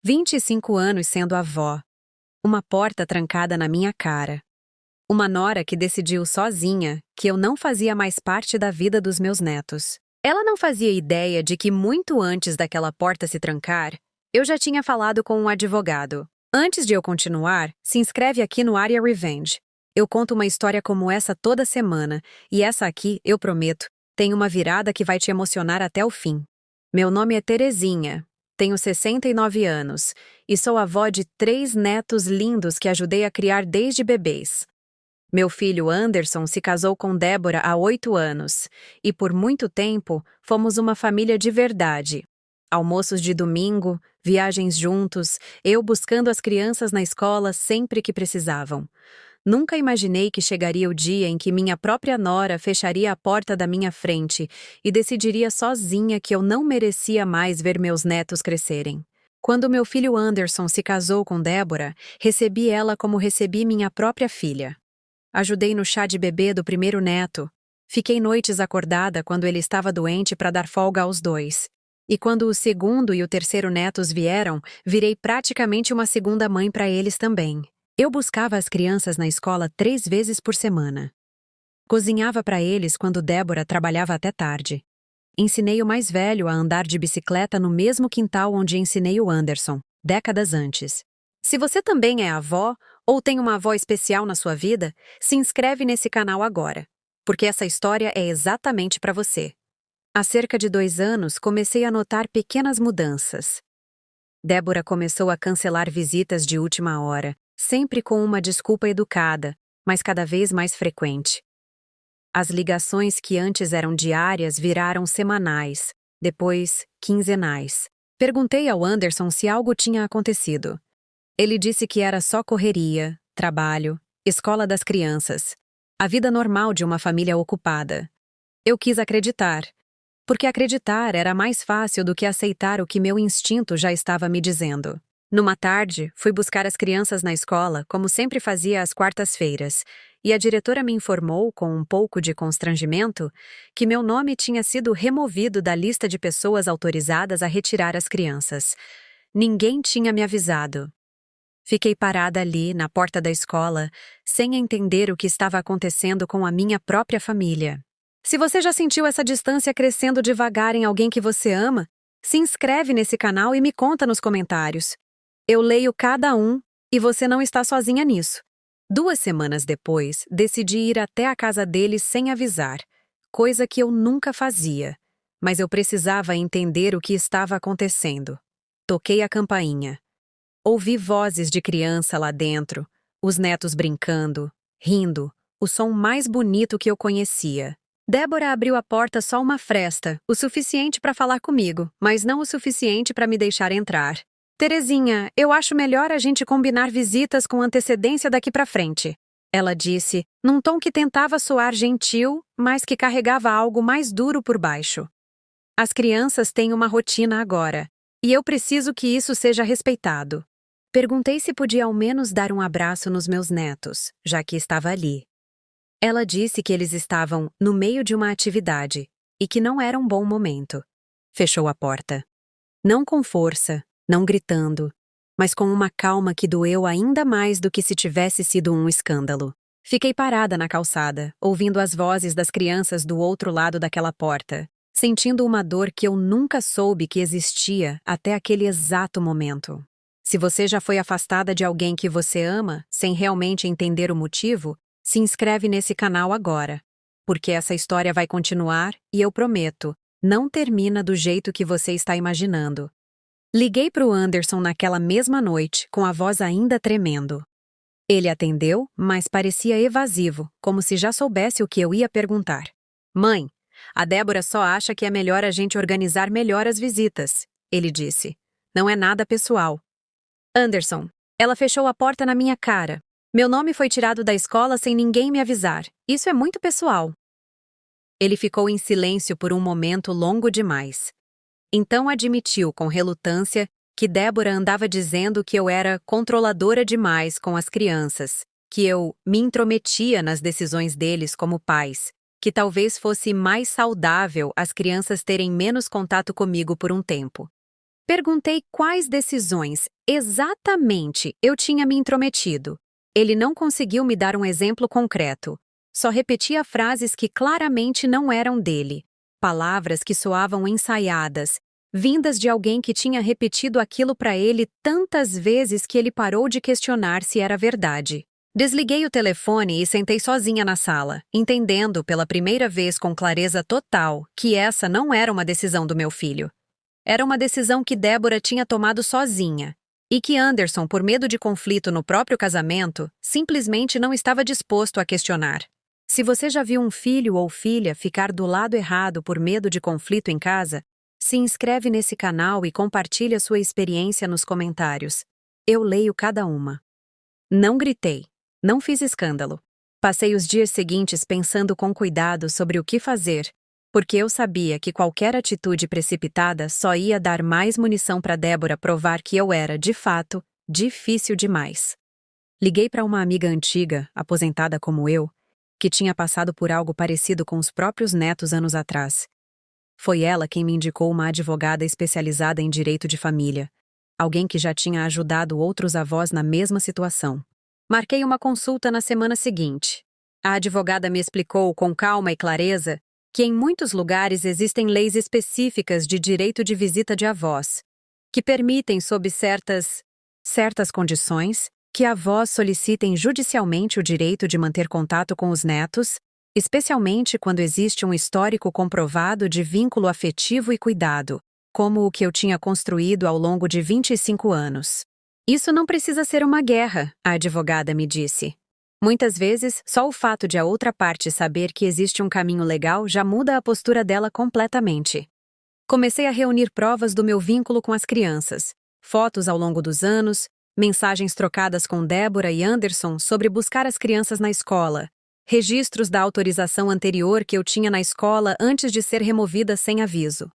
25 anos sendo avó. Uma porta trancada na minha cara. Uma nora que decidiu sozinha que eu não fazia mais parte da vida dos meus netos. Ela não fazia ideia de que muito antes daquela porta se trancar, eu já tinha falado com um advogado. Antes de eu continuar, se inscreve aqui no Área Revenge. Eu conto uma história como essa toda semana, e essa aqui, eu prometo, tem uma virada que vai te emocionar até o fim. Meu nome é Terezinha, tenho 69 anos, e sou avó de 3 netos lindos que ajudei a criar desde bebês. Meu filho Anderson se casou com Débora há 8 anos, e por muito tempo fomos uma família de verdade. Almoços de domingo, viagens juntos, eu buscando as crianças na escola sempre que precisavam. Nunca imaginei que chegaria o dia em que minha própria nora fecharia a porta da minha frente e decidiria sozinha que eu não merecia mais ver meus netos crescerem. Quando meu filho Anderson se casou com Débora, recebi ela como recebi minha própria filha. Ajudei no chá de bebê do primeiro neto. Fiquei noites acordada quando ele estava doente para dar folga aos 2. E quando o segundo e o terceiro netos vieram, virei praticamente uma segunda mãe para eles também. Eu buscava as crianças na escola 3 vezes por semana. Cozinhava para eles quando Débora trabalhava até tarde. Ensinei o mais velho a andar de bicicleta no mesmo quintal onde ensinei o Anderson, décadas antes. Se você também é avó ou tem uma avó especial na sua vida, se inscreve nesse canal agora, porque essa história é exatamente para você. Há cerca de 2 anos, comecei a notar pequenas mudanças. Débora começou a cancelar visitas de última hora, sempre com uma desculpa educada, mas cada vez mais frequente. As ligações que antes eram diárias viraram semanais, depois quinzenais. Perguntei ao Anderson se algo tinha acontecido. Ele disse que era só correria, trabalho, escola das crianças, a vida normal de uma família ocupada. Eu quis acreditar, porque acreditar era mais fácil do que aceitar o que meu instinto já estava me dizendo. Numa tarde, fui buscar as crianças na escola, como sempre fazia às quartas-feiras, e a diretora me informou, com um pouco de constrangimento, que meu nome tinha sido removido da lista de pessoas autorizadas a retirar as crianças. Ninguém tinha me avisado. Fiquei parada ali, na porta da escola, sem entender o que estava acontecendo com a minha própria família. Se você já sentiu essa distância crescendo devagar em alguém que você ama, se inscreve nesse canal e me conta nos comentários. Eu leio cada um e você não está sozinha nisso. 2 semanas depois, decidi ir até a casa deles sem avisar, coisa que eu nunca fazia, mas eu precisava entender o que estava acontecendo. Toquei a campainha. Ouvi vozes de criança lá dentro, os netos brincando, rindo, o som mais bonito que eu conhecia. Débora abriu a porta só uma fresta, o suficiente para falar comigo, mas não o suficiente para me deixar entrar. Terezinha, eu acho melhor a gente combinar visitas com antecedência daqui para frente. Ela disse, num tom que tentava soar gentil, mas que carregava algo mais duro por baixo. As crianças têm uma rotina agora, e eu preciso que isso seja respeitado. Perguntei se podia ao menos dar um abraço nos meus netos, já que estava ali. Ela disse que eles estavam no meio de uma atividade e que não era um bom momento. Fechou a porta. Não com força, não gritando, mas com uma calma que doeu ainda mais do que se tivesse sido um escândalo. Fiquei parada na calçada, ouvindo as vozes das crianças do outro lado daquela porta, sentindo uma dor que eu nunca soube que existia até aquele exato momento. Se você já foi afastada de alguém que você ama, sem realmente entender o motivo, se inscreve nesse canal agora, porque essa história vai continuar e eu prometo, não termina do jeito que você está imaginando. Liguei para o Anderson naquela mesma noite, com a voz ainda tremendo. Ele atendeu, mas parecia evasivo, como se já soubesse o que eu ia perguntar. Mãe, a Débora só acha que é melhor a gente organizar melhor as visitas, ele disse. Não é nada pessoal. Anderson, ela fechou a porta na minha cara. Meu nome foi tirado da escola sem ninguém me avisar. Isso é muito pessoal. Ele ficou em silêncio por um momento longo demais. Então admitiu com relutância que Débora andava dizendo que eu era controladora demais com as crianças, que eu me intrometia nas decisões deles como pais, que talvez fosse mais saudável as crianças terem menos contato comigo por um tempo. Perguntei quais decisões, exatamente, eu tinha me intrometido. Ele não conseguiu me dar um exemplo concreto. Só repetia frases que claramente não eram dele. Palavras que soavam ensaiadas, vindas de alguém que tinha repetido aquilo para ele tantas vezes que ele parou de questionar se era verdade. Desliguei o telefone e sentei sozinha na sala, entendendo pela primeira vez com clareza total que essa não era uma decisão do meu filho. Era uma decisão que Débora tinha tomado sozinha, e que Anderson, por medo de conflito no próprio casamento, simplesmente não estava disposto a questionar. Se você já viu um filho ou filha ficar do lado errado por medo de conflito em casa, se inscreve nesse canal e compartilha sua experiência nos comentários. Eu leio cada uma. Não gritei. Não fiz escândalo. Passei os dias seguintes pensando com cuidado sobre o que fazer, porque eu sabia que qualquer atitude precipitada só ia dar mais munição para Débora provar que eu era, de fato, difícil demais. Liguei para uma amiga antiga, aposentada como eu, que tinha passado por algo parecido com os próprios netos anos atrás. Foi ela quem me indicou uma advogada especializada em direito de família, alguém que já tinha ajudado outros avós na mesma situação. Marquei uma consulta na semana seguinte. A advogada me explicou com calma e clareza que em muitos lugares existem leis específicas de direito de visita de avós, que permitem, sob certas condições, que avós solicitem judicialmente o direito de manter contato com os netos, especialmente quando existe um histórico comprovado de vínculo afetivo e cuidado, como o que eu tinha construído ao longo de 25 anos. Isso não precisa ser uma guerra, a advogada me disse. Muitas vezes, só o fato de a outra parte saber que existe um caminho legal já muda a postura dela completamente. Comecei a reunir provas do meu vínculo com as crianças, fotos ao longo dos anos, mensagens trocadas com Débora e Anderson sobre buscar as crianças na escola, registros da autorização anterior que eu tinha na escola antes de ser removida sem aviso.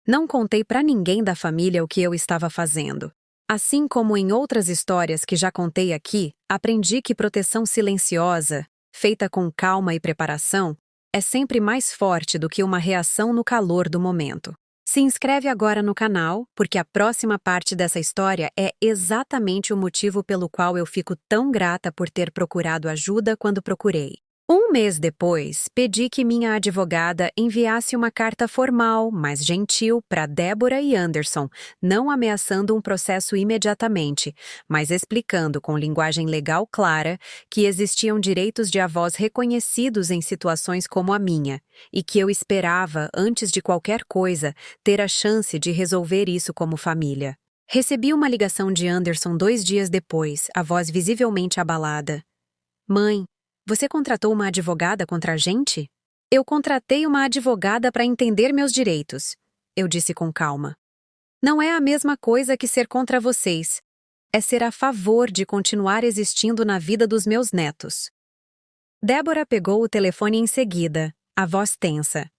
Não contei para ninguém da família o que eu estava fazendo. Assim como em outras histórias que já contei aqui, aprendi que proteção silenciosa, feita com calma e preparação, é sempre mais forte do que uma reação no calor do momento. Se inscreve agora no canal, porque a próxima parte dessa história é exatamente o motivo pelo qual eu fico tão grata por ter procurado ajuda quando procurei. Um mês depois, pedi que minha advogada enviasse uma carta formal, mas gentil, para Débora e Anderson, não ameaçando um processo imediatamente, mas explicando com linguagem legal clara que existiam direitos de avós reconhecidos em situações como a minha, e que eu esperava, antes de qualquer coisa, ter a chance de resolver isso como família. Recebi uma ligação de Anderson 2 dias depois, a voz visivelmente abalada. Mãe, você contratou uma advogada contra a gente? Eu contratei uma advogada para entender meus direitos, eu disse com calma. Não é a mesma coisa que ser contra vocês. É ser a favor de continuar existindo na vida dos meus netos. Débora pegou o telefone em seguida, a voz tensa.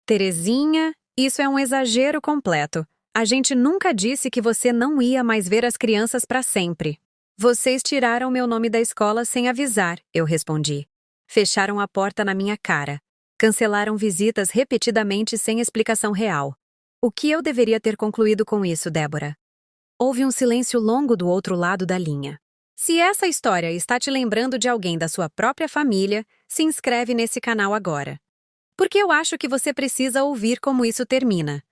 Terezinha, isso é um exagero completo. A gente nunca disse que você não ia mais ver as crianças para sempre. Vocês tiraram meu nome da escola sem avisar, eu respondi. Fecharam a porta na minha cara. Cancelaram visitas repetidamente sem explicação real. O que eu deveria ter concluído com isso, Débora? Houve um silêncio longo do outro lado da linha. Se essa história está te lembrando de alguém da sua própria família, se inscreve nesse canal agora. Porque eu acho que você precisa ouvir como isso termina.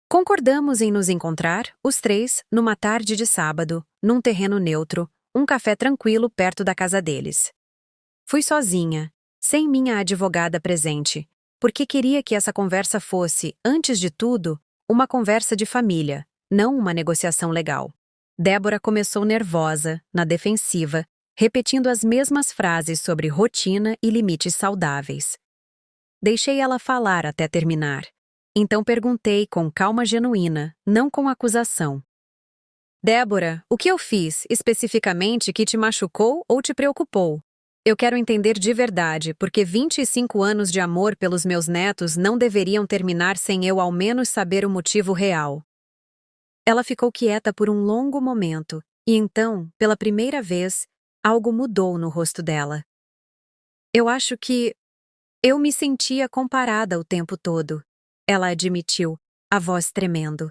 Concordamos em nos encontrar, os três, numa tarde de sábado, num terreno neutro, um café tranquilo perto da casa deles. Fui sozinha, sem minha advogada presente, porque queria que essa conversa fosse, antes de tudo, uma conversa de família, não uma negociação legal. Débora começou nervosa, na defensiva, repetindo as mesmas frases sobre rotina e limites saudáveis. Deixei ela falar até terminar. Então perguntei com calma genuína, não com acusação. Débora, o que eu fiz, especificamente, que te machucou ou te preocupou? Eu quero entender de verdade, porque 25 anos de amor pelos meus netos não deveriam terminar sem eu ao menos saber o motivo real. Ela ficou quieta por um longo momento, e então, pela primeira vez, algo mudou no rosto dela. Eu acho que eu me sentia comparada o tempo todo, ela admitiu, a voz tremendo.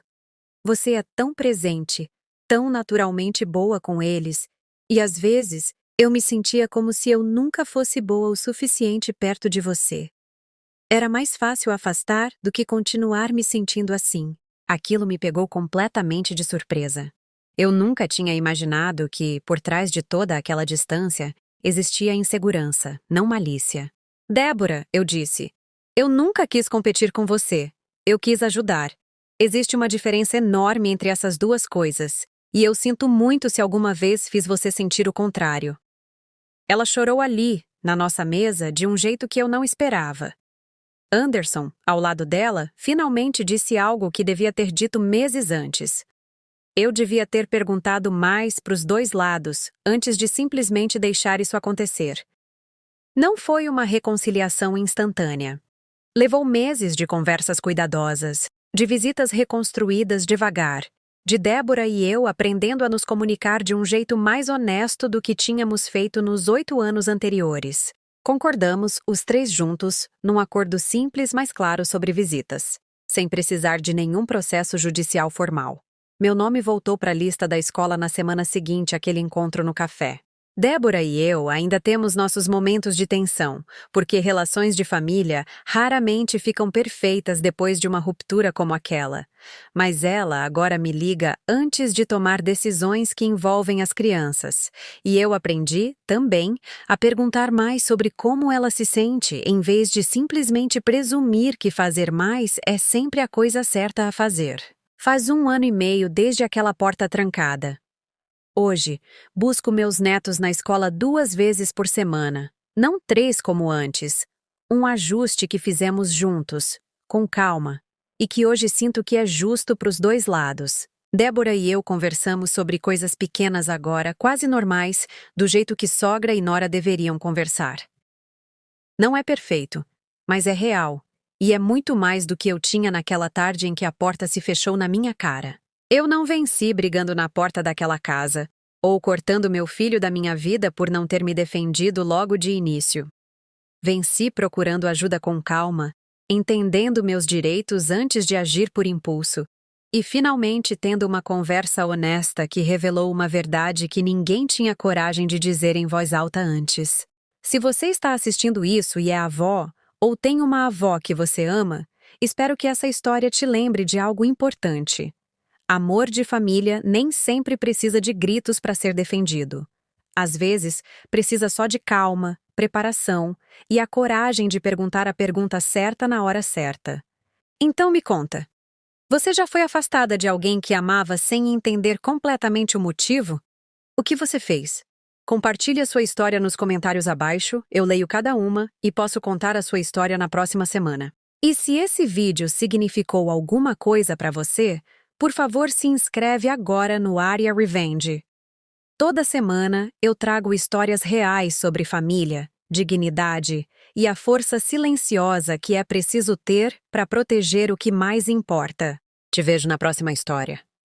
Você é tão presente, tão naturalmente boa com eles, e às vezes eu me sentia como se eu nunca fosse boa o suficiente perto de você. Era mais fácil afastar do que continuar me sentindo assim. Aquilo me pegou completamente de surpresa. Eu nunca tinha imaginado que, por trás de toda aquela distância, existia insegurança, não malícia. Débora, eu disse, eu nunca quis competir com você. Eu quis ajudar. Existe uma diferença enorme entre essas duas coisas, e eu sinto muito se alguma vez fiz você sentir o contrário. Ela chorou ali, na nossa mesa, de um jeito que eu não esperava. Anderson, ao lado dela, finalmente disse algo que devia ter dito meses antes. Eu devia ter perguntado mais para os dois lados, antes de simplesmente deixar isso acontecer. Não foi uma reconciliação instantânea. Levou meses de conversas cuidadosas, de visitas reconstruídas devagar, de Débora e eu aprendendo a nos comunicar de um jeito mais honesto do que tínhamos feito nos 8 anos anteriores. Concordamos, os três juntos, num acordo simples, mas claro sobre visitas, sem precisar de nenhum processo judicial formal. Meu nome voltou para a lista da escola na semana seguinte àquele encontro no café. Débora e eu ainda temos nossos momentos de tensão, porque relações de família raramente ficam perfeitas depois de uma ruptura como aquela. Mas ela agora me liga antes de tomar decisões que envolvem as crianças. E eu aprendi, também, a perguntar mais sobre como ela se sente, em vez de simplesmente presumir que fazer mais é sempre a coisa certa a fazer. Faz 1 ano e meio desde aquela porta trancada. Hoje, busco meus netos na escola 2 vezes por semana, não 3 como antes. Um ajuste que fizemos juntos, com calma, e que hoje sinto que é justo para os dois lados. Débora e eu conversamos sobre coisas pequenas agora, quase normais, do jeito que sogra e nora deveriam conversar. Não é perfeito, mas é real, e é muito mais do que eu tinha naquela tarde em que a porta se fechou na minha cara. Eu não venci brigando na porta daquela casa, ou cortando meu filho da minha vida por não ter me defendido logo de início. Venci procurando ajuda com calma, entendendo meus direitos antes de agir por impulso, e finalmente tendo uma conversa honesta que revelou uma verdade que ninguém tinha coragem de dizer em voz alta antes. Se você está assistindo isso e é avó, ou tem uma avó que você ama, espero que essa história te lembre de algo importante. Amor de família nem sempre precisa de gritos para ser defendido. Às vezes, precisa só de calma, preparação e a coragem de perguntar a pergunta certa na hora certa. Então me conta, você já foi afastada de alguém que amava sem entender completamente o motivo? O que você fez? Compartilhe a sua história nos comentários abaixo, eu leio cada uma e posso contar a sua história na próxima semana. E se esse vídeo significou alguma coisa para você, por favor, se inscreve agora no Área Revenge. Toda semana eu trago histórias reais sobre família, dignidade e a força silenciosa que é preciso ter para proteger o que mais importa. Te vejo na próxima história.